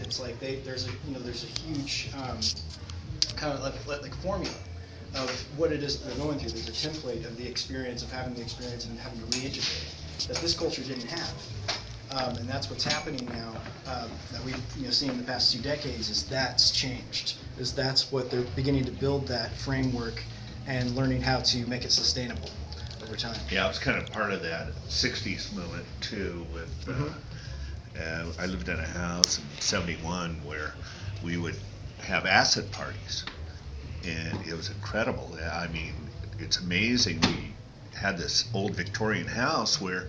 it's like there's a huge kind of like formula of what it is that they're going through. There's a template of the experience, of having the experience and having to re-educate it, that this culture didn't have. And that's what's happening now, that we've seen in the past 2 decades, is that's changed. Is that's what they're beginning to build that framework and learning how to make it sustainable over time. Yeah, I was kind of part of that 60s movement too with I lived in a house in 71 where we would have acid parties, and it was incredible. I mean, it's amazing. We had this old Victorian house where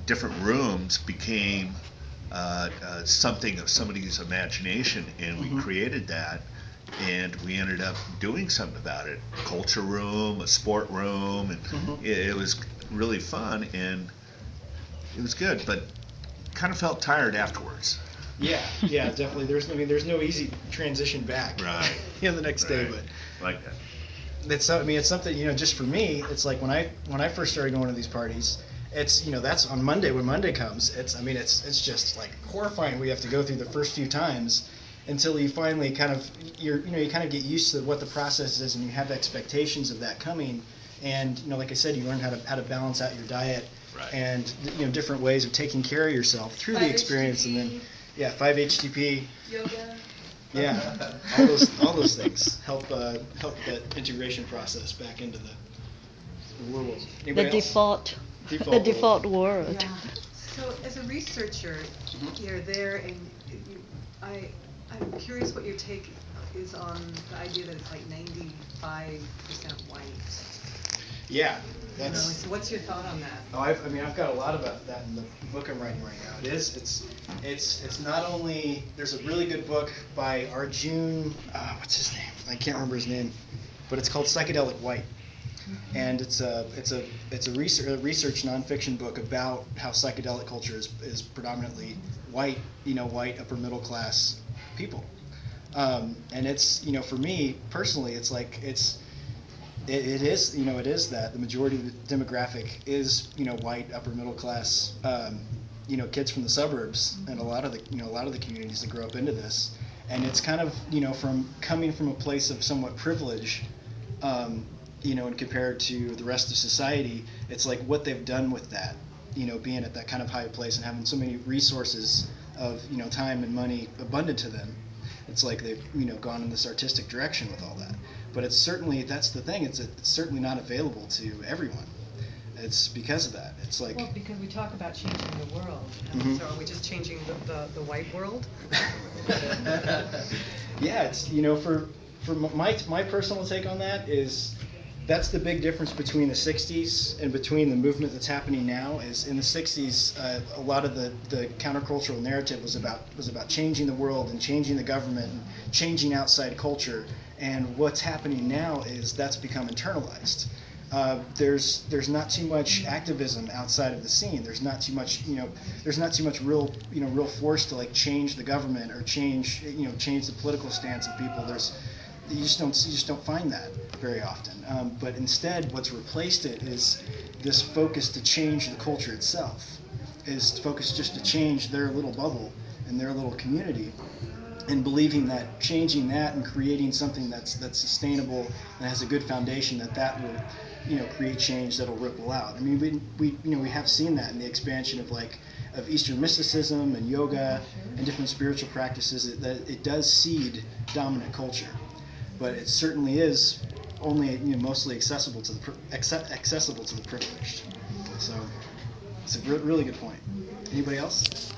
different rooms became something of somebody's imagination, and we created that, and we ended up doing something about it. Culture room, a sport room, and it was really fun, and it was good, but kind of felt tired afterwards. Yeah, definitely. There's no easy transition back. Right. The next day, but like that. it's something, just for me, it's like when I first started going to these parties, it's that's on Monday. When Monday comes, it's just like horrifying. We have to go through the first few times until you finally kind of you kind of get used to what the process is, and you have expectations of that coming. And like I said, you learn how to balance out your diet, Right. and different ways of taking care of yourself through the experience. HTP. And then 5-HTP. Yoga. Yeah, all those things help that integration process back into the world. The Anybody else? default, Default the world. default world. Yeah. So as a researcher, you're there, and you, I'm curious what your take is on the idea that it's like 95% white. Yeah, So what's your thought on that? Oh, I've got a lot about that in the book I'm writing right now. It's not only, there's a really good book by Arjun, what's his name? I can't remember his name, but it's called Psychedelic White, and it's a research nonfiction book about how psychedelic culture is predominantly white, white upper middle class people, and it's for me personally, it's like it is it is that the majority of the demographic is white upper middle class, kids from the suburbs, and a lot of the communities that grow up into this, and it's kind of from coming from a place of somewhat privilege, and compared to the rest of society, it's like what they've done with that, being at that kind of high place and having so many resources of time and money abundant to them. It's like they've gone in this artistic direction with all that. But it's certainly, that's the thing. It's certainly not available to everyone. It's because of that. It's like, Well, because we talk about changing the world, so are we just changing the white world? yeah, it's for my personal take on that is, that's the big difference between the 60s and between the movement that's happening now. Is in the 60s, a lot of the countercultural narrative was about changing the world and changing the government and changing outside culture. And what's happening now is that's become internalized. There's not too much activism outside of the scene. There's not too much real real force to like change the government or change the political stance of people. You just don't find that very often. But instead, what's replaced it is this focus to change the culture itself. Is focused just to change their little bubble and their little community, and believing that changing that and creating something that's sustainable and has a good foundation, that will create change that'll ripple out. I mean, we have seen that in the expansion of Eastern mysticism and yoga and different spiritual practices, that it does seed dominant culture, but it certainly is only mostly accessible to the privileged. So it's a really good point. Anybody else?